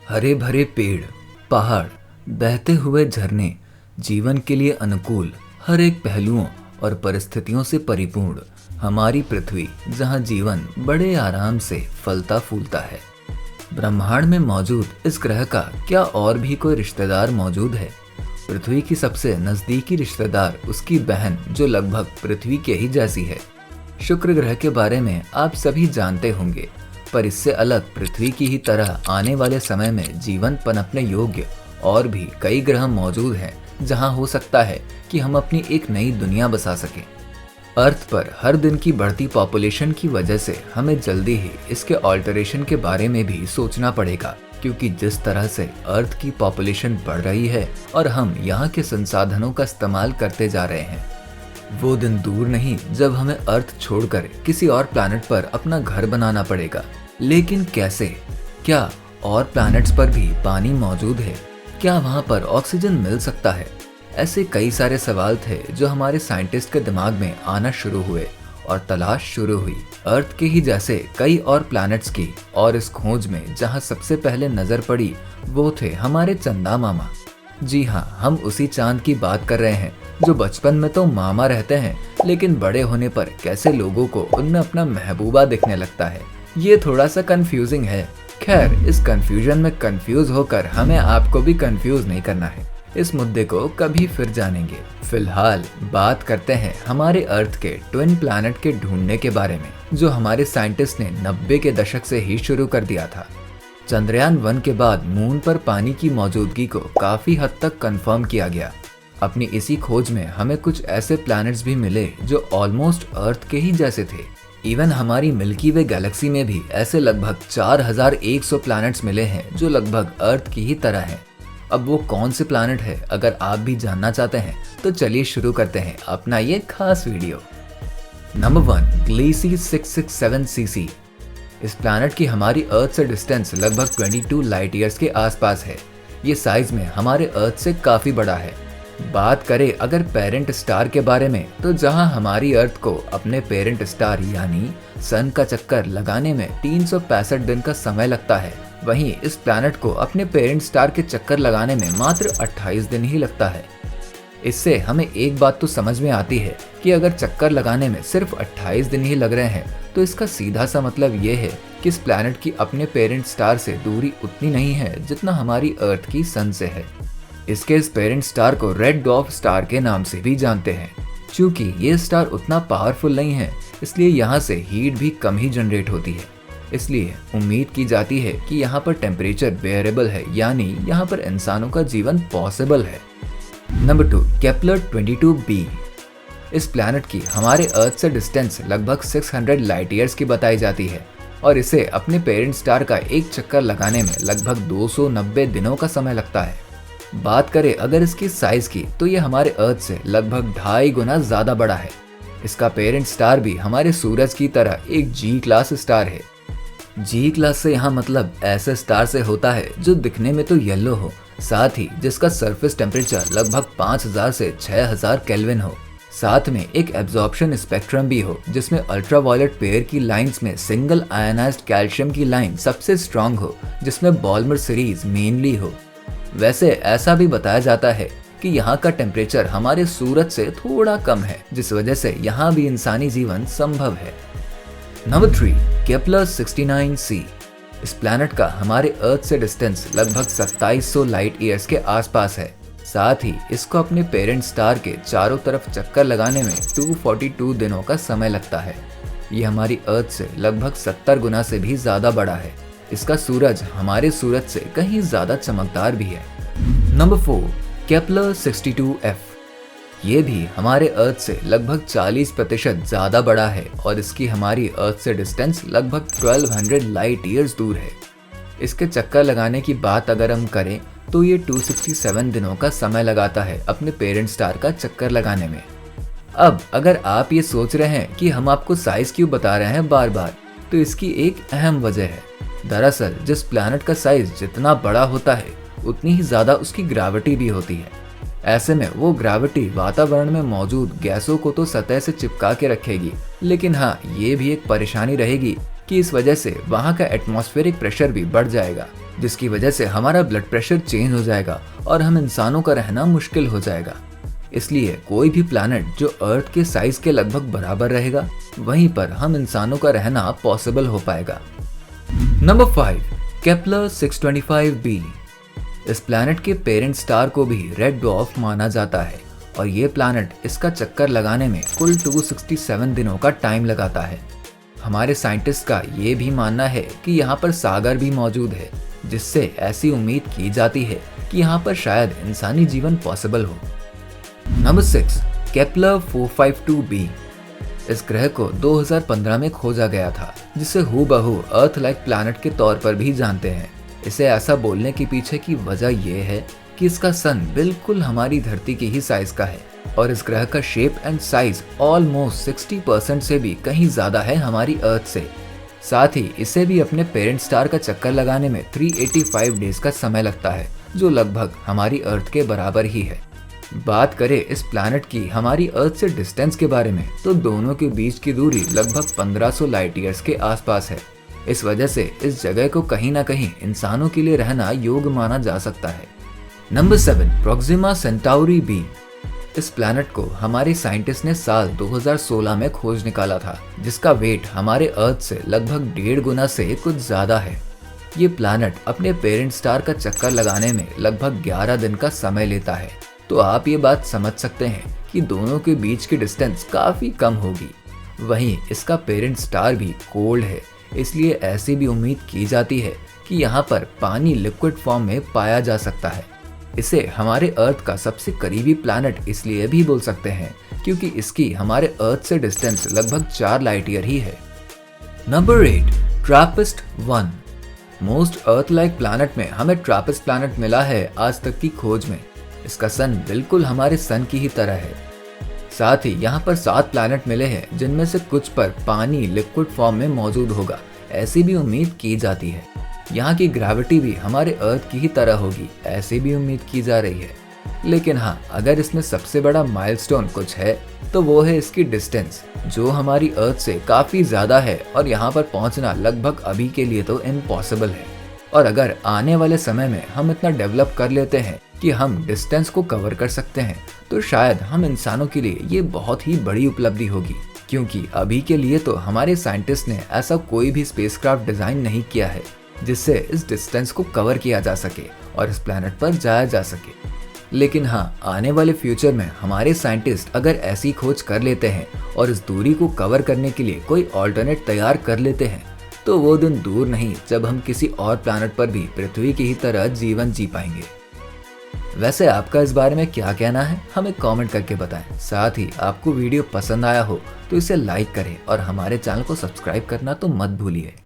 हरे भरे पेड़, पहाड़, बहते हुए झरने, जीवन के लिए अनुकूल हर एक पहलुओं और परिस्थितियों से परिपूर्ण हमारी पृथ्वी, जहां जीवन बड़े आराम से फलता फूलता है। ब्रह्मांड में मौजूद इस ग्रह का क्या और भी कोई रिश्तेदार मौजूद है? पृथ्वी की सबसे नजदीकी रिश्तेदार उसकी बहन, जो लगभग पृथ्वी के ही जैसी है। शुक्र ग्रह के बारे में आप सभी जानते होंगे, पर इससे अलग पृथ्वी की ही तरह आने वाले समय में जीवन पनपने योग्य और भी कई ग्रह मौजूद हैं, जहां हो सकता है कि हम अपनी एक नई दुनिया बसा सकें। अर्थ पर हर दिन की बढ़ती पॉपुलेशन की वजह से हमें जल्दी ही इसके ऑल्टरेशन के बारे में भी सोचना पड़ेगा, क्योंकि जिस तरह से अर्थ की पॉपुलेशन बढ़ रही है और हम यहाँ के संसाधनों का इस्तेमाल करते जा रहे हैं, वो दिन दूर नहीं जब हमें अर्थ छोड़कर किसी और प्लैनेट पर अपना घर बनाना पड़ेगा। लेकिन कैसे? क्या और प्लैनेट्स पर भी पानी मौजूद है? क्या वहाँ पर ऑक्सीजन मिल सकता है? ऐसे कई सारे सवाल थे जो हमारे साइंटिस्ट के दिमाग में आना शुरू हुए और तलाश शुरू हुई अर्थ के ही जैसे कई और प्लैनेट्स की। और इस खोज में जहाँ सबसे पहले नजर पड़ी वो थे हमारे चंदा मामा। जी हाँ, हम उसी चांद की बात कर रहे हैं जो बचपन में तो मामा रहते हैं, लेकिन बड़े होने पर कैसे लोगों को उनमें अपना महबूबा दिखने लगता है। ये थोड़ा सा कंफ्यूजिंग है। खैर, इस कंफ्यूजन में कंफ्यूज होकर हमें आपको भी कंफ्यूज नहीं करना है। इस मुद्दे को कभी फिर जानेंगे। फिलहाल बात करते हैं हमारे अर्थ के ट्विन प्लैनेट के ढूंढने के बारे में, जो हमारे साइंटिस्ट ने 90 के दशक से ही शुरू कर दिया था। चंद्रयान 1 के बाद मून पर पानी की मौजूदगी को काफी हद तक कंफर्म किया गया। अपनी इसी खोज में हमें कुछ ऐसे प्लैनेट्स भी मिले जो ऑलमोस्ट अर्थ के ही जैसे थे। इवन हमारी मिल्की वे गैलेक्सी में भी ऐसे लगभग 4100 प्लैनेट्स मिले हैं जो लगभग अर्थ की ही तरह हैं। अब वो कौन से प्लैनेट है, अगर आप भी जानना चाहते हैं तो चलिए शुरू करते हैं अपना ये खास वीडियो। Number 1, ग्लीसी 667 CC. इस प्लैनेट की हमारी अर्थ से डिस्टेंस लगभग 22 लाइट ईयर्स के आसपास है। ये साइज में हमारे अर्थ से काफी बड़ा है। बात करें अगर पेरेंट स्टार के बारे में, तो जहां हमारी अर्थ को अपने पेरेंट स्टार यानी सन का चक्कर लगाने में 365 दिन का समय लगता है, वहीं इस प्लैनेट को अपने पेरेंट स्टार के चक्कर लगाने में मात्र 28 दिन ही लगता है। इससे हमें एक बात तो समझ में आती है कि अगर चक्कर लगाने में सिर्फ 28 दिन ही लग रहे हैं, तो इसका सीधा सा मतलब ये है कि इस प्लैनेट की अपने पेरेंट स्टार से दूरी उतनी नहीं है जितना हमारी अर्थ की सन से है। इसके इस पेरेंट स्टार को रेड डॉर्फ स्टार के नाम से भी जानते हैं। चूंकि ये स्टार उतना पावरफुल नहीं है, इसलिए यहाँ से हीट भी कम ही जनरेट होती है। इसलिए उम्मीद की जाती है कि यहाँ पर टेम्परेचर बेयरेबल है, यानी यहाँ पर इंसानों का जीवन पॉसिबल है। Number 2, Kepler 22b। इस प्लैनेट की हमारे अर्थ से डिस्टेंस लगभग 600 लाइट ईयर्स की बताई जाती है और इसे अपने पेरेंट स्टार का एक चक्कर लगाने में लगभग 290 दिनों का समय लगता है। बात करें अगर इसकी साइज की, तो ये हमारे अर्थ से लगभग 2.5 गुना ज्यादा बड़ा है। इसका पेरेंट स्टार भी हमारे सूरज की तरह एक जी क्लास स्टार है। जी क्लास से यहाँ मतलब ऐसे स्टार से होता है जो दिखने में तो येलो हो, साथ ही जिसका सरफेस टेम्परेचर लगभग 5000 से 6000 केल्विन हो। साथ में एक एब्जॉर्प्शन स्पेक्ट्रम भी हो, जिसमें अल्ट्रावायलेट पेयर की लाइंस में सिंगल आयनाइज्ड कैल्शियम की लाइन सबसे स्ट्रॉन्ग हो, जिसमें बॉल्मर सीरीज मेनली हो। वैसे ऐसा भी बताया जाता है कि यहाँ का टेम्परेचर हमारे सूरज से थोड़ा कम है, जिस वजह से यहाँ भी इंसानी जीवन संभव है। Number 3, Kepler 69c। इस प्लैनेट का हमारे अर्थ से डिस्टेंस लगभग 2700 लाइट ईयर्स के आसपास है। साथ ही इसको अपने पेरेंट स्टार के चारों तरफ चक्कर लगाने में 242 दिनों का समय लगता है। ये हमारी अर्थ से लगभग 70 गुना से भी ज्यादा बड़ा है। इसका सूरज हमारे सूरज से कहीं ज्यादा चमकदार भी है। Number 4, Kepler 62f। ये भी हमारे अर्थ से लगभग 40% ज्यादा बड़ा है और इसकी हमारी अर्थ से डिस्टेंस लगभग 1200 लाइट ईयर्स दूर है। इसके चक्कर लगाने की बात अगर हम करें तो ये 267 दिनों का समय लगाता है अपने पेरेंट स्टार का चक्कर लगाने में। अब अगर आप ये सोच रहे हैं कि हम आपको साइज क्यों बता रहे हैं बार बार, तो इसकी एक अहम वजह है। दरअसल जिस प्लैनेट का साइज जितना बड़ा होता है, उतनी ही ज्यादा उसकी ग्रेविटी भी होती है। ऐसे में वो ग्रेविटी वातावरण में मौजूद गैसों को तो सतह से चिपका के रखेगी, लेकिन हाँ, ये भी एक परेशानी रहेगी कि इस वजह से वहाँ का एटमॉस्फेरिक प्रेशर भी बढ़ जाएगा। जिसकी वजह से हमारा ब्लड प्रेशर चेंज हो जाएगा और हम इंसानों का रहना मुश्किल हो जाएगा। इसलिए कोई भी प्लैनेट जो अर्थ के साइज के लगभग बराबर रहेगा, वहीं पर हम इंसानों का रहना पॉसिबल हो पाएगा। Number 5, Kepler 625b। इस प्लैनेट के पेरेंट स्टार को भी रेड ड्वार्फ माना जाता है और ये प्लैनेट इसका चक्कर लगाने में कुल 267 दिनों का टाइम लगाता है। हमारे साइंटिस्ट का ये भी मानना है कि यहाँ पर सागर भी मौजूद है, जिससे ऐसी उम्मीद की जाती है कि यहाँ पर शायद इंसानी जीवन पॉसिबल हो। Number 6, Kepler 452b। इस ग्रह को 2015 में खोजा गया था, जिसे हूबहू अर्थ लाइक प्लैनेट के तौर पर भी जानते हैं। इसे ऐसा बोलने के पीछे की वजह यह है कि इसका सन बिल्कुल हमारी धरती की ही साइज का है और इस ग्रह का शेप एंड साइज ऑलमोस्ट 60% से भी कहीं ज्यादा है हमारी अर्थ से। साथ ही इसे भी अपने पेरेंट स्टार का चक्कर लगाने में 385 डेज का समय लगता है, जो लगभग हमारी अर्थ के बराबर ही है। बात करें इस प्लैनेट की हमारी अर्थ से डिस्टेंस के बारे में, तो दोनों के बीच की दूरी लगभग 1500 लाइट ईयर्स के आसपास है। इस वजह से इस जगह को कहीं ना कहीं इंसानों के लिए रहना योग्य माना जा सकता है। Number 7, Proxima Centauri b। इस प्लैनेट को हमारे साइंटिस्ट ने साल 2016 में खोज निकाला था, जिसका वेट हमारे अर्थ से लगभग 1.5 गुना से कुछ ज्यादा है। ये प्लैनेट अपने पेरेंट स्टार का चक्कर लगाने में लगभग 11 दिन का समय लेता है, तो आप ये बात समझ सकते हैं कि दोनों के बीच की डिस्टेंस काफी कम होगी। वहीं इसका पेरेंट स्टार भी कोल्ड है, इसलिए ऐसी भी उम्मीद की जाती है कि यहाँ पर पानी लिक्विड फॉर्म में पाया जा सकता है। इसे हमारे अर्थ का सबसे करीबी प्लैनेट इसलिए भी बोल सकते हैं क्योंकि इसकी हमारे अर्थ से डिस्टेंस लगभग 4 लाइट ईयर ही है। Number 8, Trappist 1। Most earth like planet में हमें ट्रैपिस्ट प्लैनेट मिला है आज तक की खोज में। इसका सन बिल्कुल हमारे सन की ही तरह है। साथ ही यहाँ पर 7 प्लैनेट मिले हैं, जिनमें से कुछ पर पानी लिक्विड फॉर्म में मौजूद होगा, ऐसी भी उम्मीद की जाती है। यहाँ की ग्रेविटी भी हमारे अर्थ की ही तरह होगी, ऐसी भी उम्मीद की जा रही है। लेकिन हाँ, अगर इसमें सबसे बड़ा माइलस्टोन कुछ है तो वो है इसकी डिस्टेंस, जो हमारी अर्थ से काफी ज्यादा है और यहाँ पर पहुँचना लगभग अभी के लिए तो इम्पॉसिबल है। और अगर आने वाले समय में हम इतना डेवलप कर लेते हैं कि हम डिस्टेंस को कवर कर सकते हैं, तो शायद हम इंसानों के लिए ये बहुत ही बड़ी उपलब्धि होगी, क्योंकि अभी के लिए तो हमारे साइंटिस्ट ने ऐसा कोई भी स्पेसक्राफ्ट डिजाइन नहीं किया है जिससे इस डिस्टेंस को कवर किया जा सके और इस प्लैनेट पर जाया जा सके। लेकिन हाँ, आने वाले फ्यूचर में हमारे साइंटिस्ट अगर ऐसी खोज कर लेते हैं और इस दूरी को कवर करने के लिए कोई ऑल्टरनेट तैयार कर लेते हैं, तो वो दिन दूर नहीं जब हम किसी और प्लैनेट पर भी पृथ्वी की ही तरह जीवन जी पाएंगे। वैसे आपका इस बारे में क्या कहना है, हमें कमेंट करके बताएं। साथ ही आपको वीडियो पसंद आया हो तो इसे लाइक करें और हमारे चैनल को सब्सक्राइब करना तो मत भूलिए।